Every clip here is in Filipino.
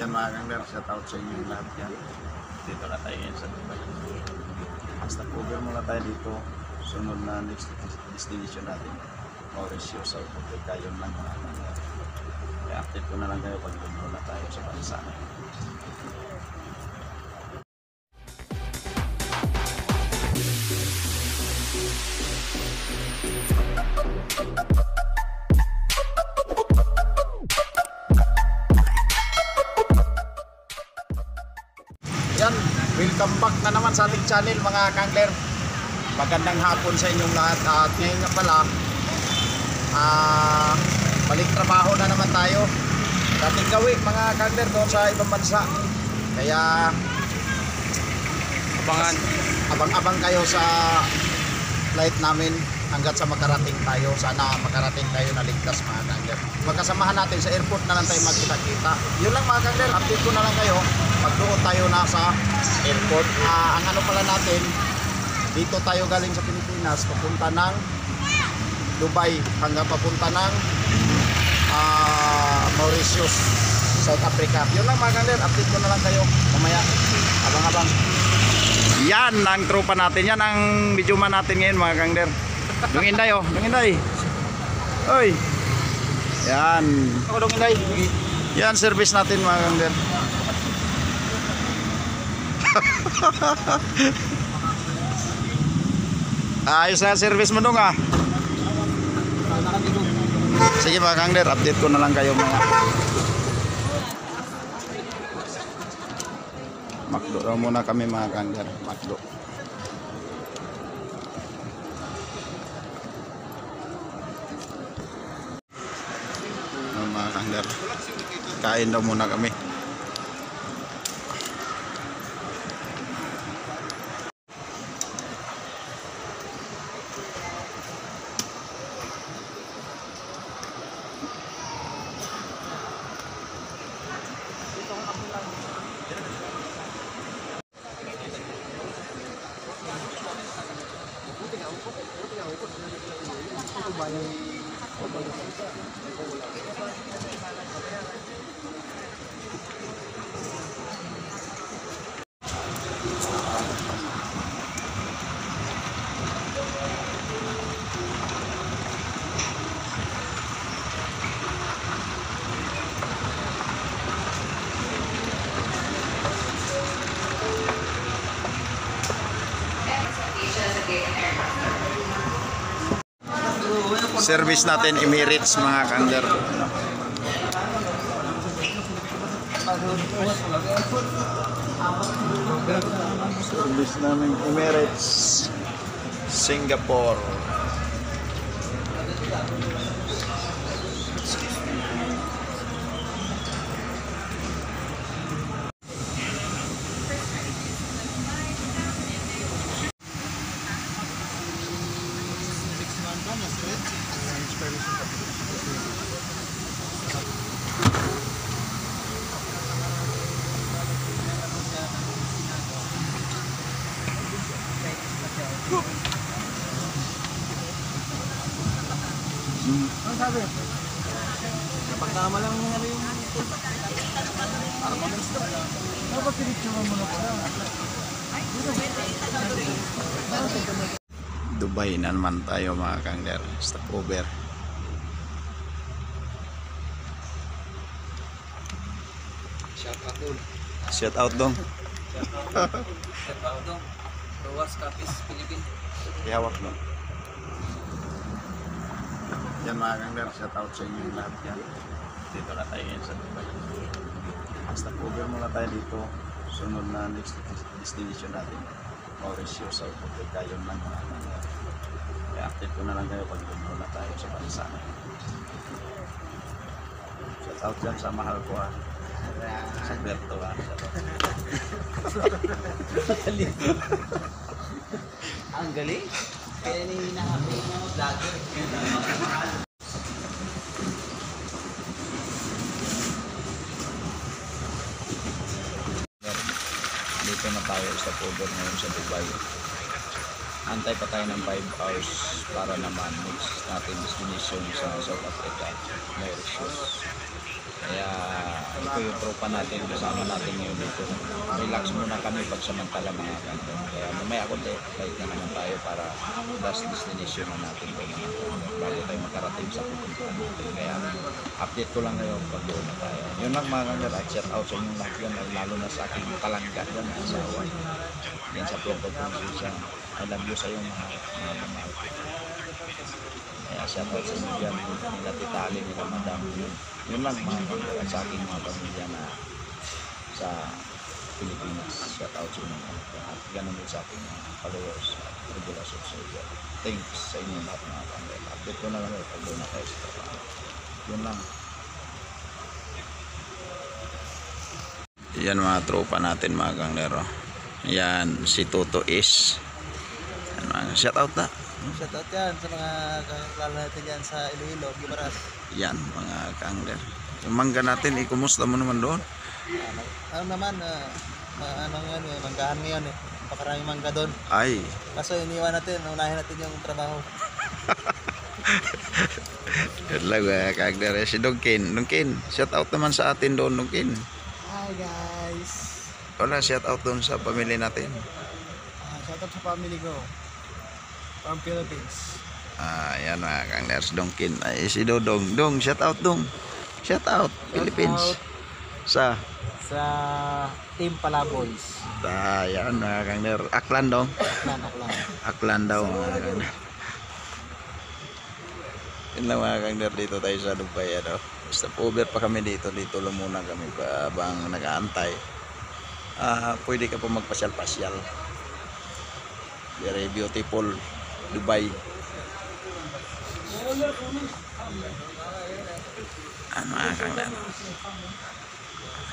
Yan mga kangler, shout out sa inyo lahat yan. Dito na tayo ngayon sa Dubai. Basta cover muna tayo dito. Sunod na next destination natin, Mauritius, South Africa. Yun lang mga kangler. Kaya update ko na lang kayo pag dumuro na tayo sa bansa. Yan, welcome back na naman sa ating channel mga kangler. Magandang hapon sa inyong lahat. At ngayon nga pala, balik trabaho na naman tayo. Dating gawi mga kangler doon sa ibang bansa. Kaya abang-abang kayo sa flight namin hanggat sa makarating tayo. Sana makarating tayo na ligtas mga kangler. Magkasamahan natin sa airport na lang tayo magkita-kita. Yun lang mga kangler, update ko na lang kayo. Magdoon tayo na sa airport. Ang ano pala natin, dito tayo galing sa Pilipinas papunta ng Dubai hanggang papunta ng Mauritius, South Africa. Yun lang mga kangler, update ko na lang kayo mamaya. Abang-abang. Yan ang tropa natin. Yan ang videoman natin ngayon mga kangler. Yung Inday oh, yung Inday. Oy. Yan. Ako dong Inday. Yan service natin mga kangler. Ayos na service mo dong ah. Sige mga kangler, update ko na lang kayo mga. Makdo daw muna kami mga kangler. Makdo. Mga kangler, kain daw muna kami. Service natin Emirates mga kangler. Service namin Emirates Singapore. Ano sabi? Kapag tama lang yung ano yung para mag-stop. Dapat pinitsura mo na pala. Dubai na naman tayo mga kangler. Stop over. Shout out dong. Shout out dong. Ruas Kapis, Philippines. Ihawak dong. Yan mga kangler, shout out sa inyo lahat yan. Dito na tayo ngayon sa Dubai. Basta cover muna tayo dito. Sunod na next destination natin, Mauritius, South Africa. Yun lang mga kangler. Kaya update ko na lang kayo pag dumuro na tayo sa bansa. Shout out dyan sa mahal ko ha. Sa Berto ha. Ang galing. Kaya hinahabol ng vlogger. Dito na tayo sa cover ngayon sa Dubai. Antay pa tayo ng 5 hours para naman next natin destination sa South Africa, Mauritius. Kaya ito yung tropa natin, kasama natin ngayon dito. Relax muna kami pagsamantala mga kanto. Kaya mamaya ako balik na naman tayo para last destination na natin ito mga kanto. Bago tayo makarating sa pupuntahan natin. Kaya update ko lang ngayon pag doon na tayo. Yun lang mga kanto, at shout out sa inyong lahat yan, lalo na sa aking palangga yan, asawa. Yan sa Puerto Princesa. I love you sa iyong mga mahal ko. Kaya shout out sa inyo dyan, nila titali, nila madam. Yun lang mga kanto, at sa aking mga pamilya na sa Pilipinas. Shout out sa inyo at ganun din sa aking mga followers at regular subscribers. Thanks sa inyo lahat mga kanto. Update ko na lang pag doon na tayo sa trabaho. Yun lang. Yan mga tropa natin mga kanglero. Yan si Toto is. Shout out na. Shoutout yan sa mga kaklalo natin yan sa Iloilo, Gibaras. Yan mga kangler. Yung mangga natin, kumusta mo naman doon? Ano naman, anong yan eh, manggahan ngayon eh. Napakaraming mangga doon. Ay. Kaso iniwan natin, unahin natin yung trabaho. Yan lang mga kangler. Si Dongkin. Dongkin, shout out naman sa atin doon, Dongkin. Hi guys! Wala, shout out doon sa pamilya natin. Shoutout sa family ko. From Philippines. Yan mga kangler. Si Dongkin. Ay, si Dodong. Dong, shout out Dong. Shout out, Philippines. Sa Team Palaboys. yan mga kangler. Aklan Dong. Aklan. Aklan daw mga kangler. Yun lang mga kangler, dito tayo sa Dubai ano. Stop over pa kami dito lang muna kami pa habang nag-aantay. Pwede ka po magpasyal-pasyal. Very beautiful Dubai. Ano mga kangler.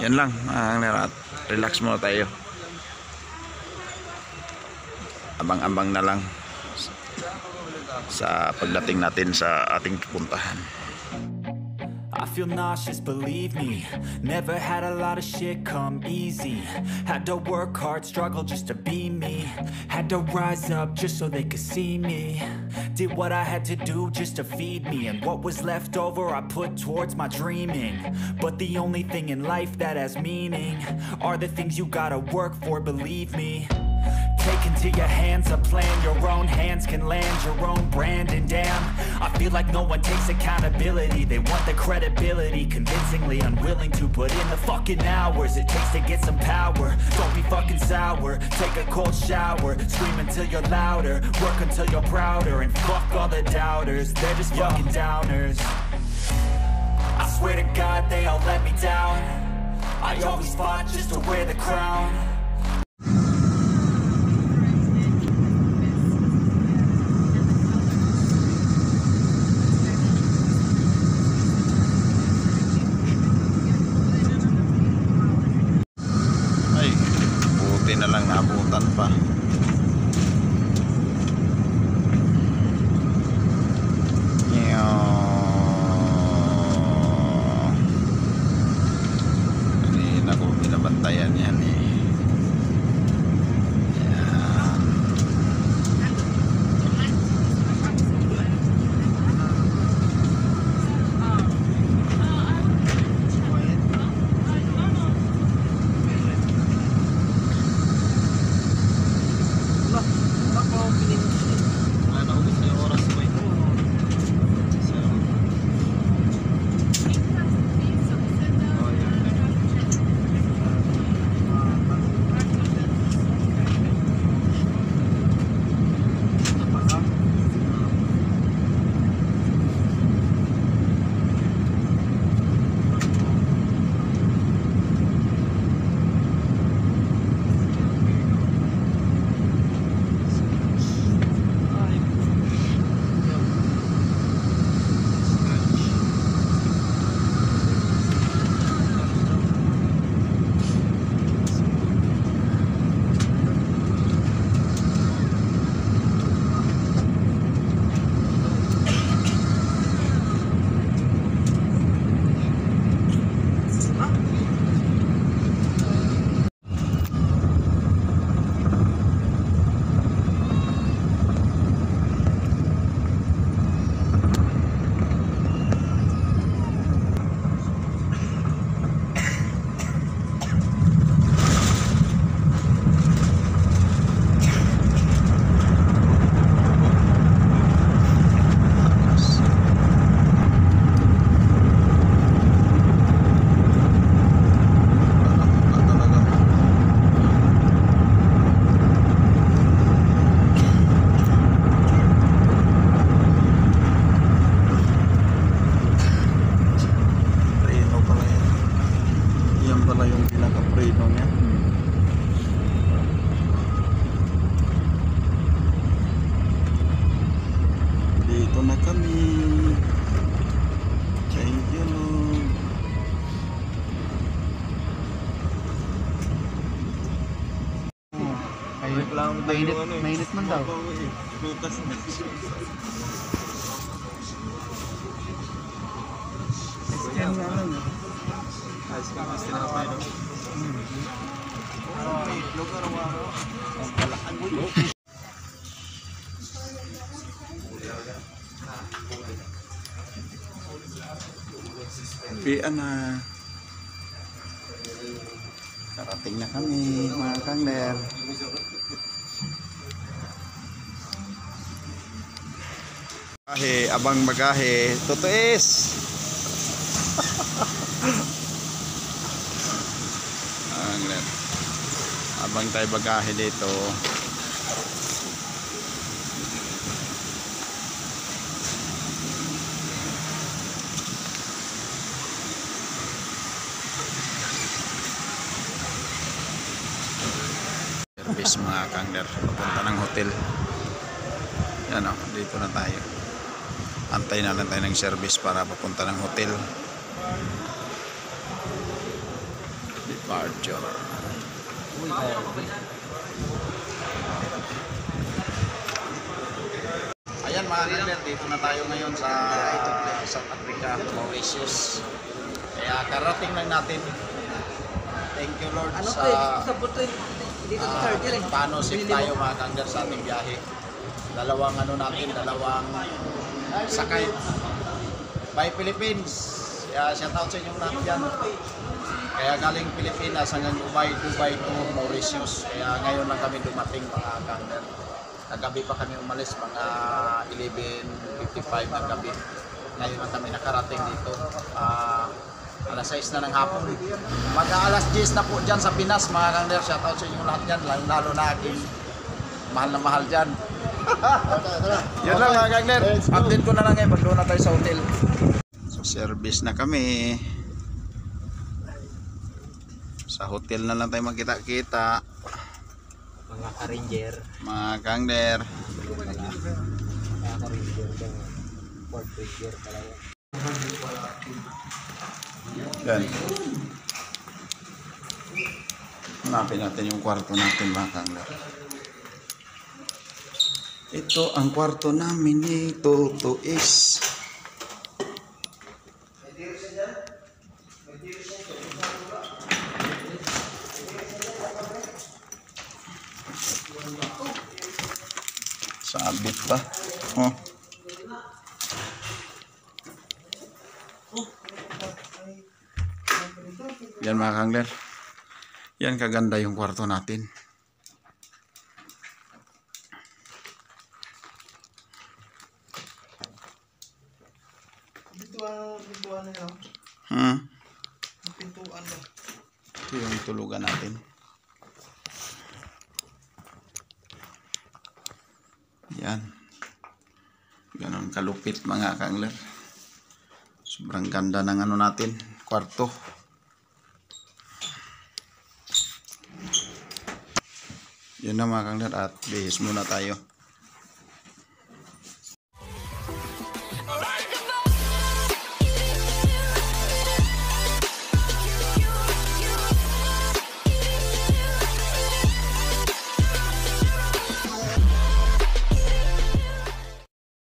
Yan lang mga kangler, at relax muna tayo. Abang-abang na lang sa pagdating natin sa ating pupuntahan. I feel nauseous, believe me. Never had a lot of shit come easy. Had to work hard, struggle just to be me. Had to rise up just so they could see me. Did what I had to do just to feed me. And what was left over I put towards my dreaming. But the only thing in life that has meaning are the things you gotta work for, believe me. Take into your hands a plan. Your own hands can land your own brand. And damn, I feel like no one takes accountability. They want the credibility, convincingly unwilling to put in the fucking hours it takes to get some power. Don't be fucking sour. Take a cold shower. Scream until you're louder. Work until you're prouder. And fuck all the doubters. They're just fucking downers. I swear to God they all let me down. I always fought just to wear the crown. Na lang naabutan pa. Kanina ko binabantayan yan eh. pala yung pinaka-preno niya. Dito na kami. Thank you, Lord. Mainit man daw. Bukas na. Ayos ka, mas tinapay, no? Itlog araw-araw. Ang palakan mo. Pian na. Karating na kami, mga kangler. Abang magahe, tutuis. Kangler. Abang tayo bagahe dito. Service mga kangler, papunta ng hotel. Yan o, dito na tayo. Antay na lang tayo ng service para papunta ng hotel. Departure. Ayan mga kangler, dito na tayo ngayon sa South Africa, Mauritius. Kaya karating lang natin. Thank you Lord paano safe tayo mga kangler sa ating biyahe. Dalawang dalawang sakay by Philippines. Kaya shout out sa inyong lahat dyan. Kaya galing Pilipinas hanggang Dubai to Mauritius. Kaya ngayon lang kami dumating mga kangler. Kagabi pa kami umalis, mga 11:55 ng gabi. Ngayon lang kami nakarating dito. Alas 6 na ng hapon. Mag-aalas 10 na po dyan sa Pinas mga kangler. Shoutout sa inyo lahat dyan. Lalo na aking mahal na mahal dyan. Yan lang mga kangler. Update ko na lang ngayon pag doon na tayo sa hotel. So service na kami. Sa hotel na lang tayo magkita-kita. Mga ka-ranger. Mga kangler. Mga ka-ranger daw. Fort Ranger talaga. Yan. Hanapin natin yung kwarto natin mga kangler. Ito ang kwarto namin ni Tutuis. Sabit pa. Oh. Yan mga kangler. Yan kaganda yung kwarto natin. Pintuan na yun. Pintuan na. Ito yung tulugan natin. Yan. Ganon kalupit mga kangler. Sobrang ganda ng natin, kwarto. Yun na mga kangler at bihis muna tayo.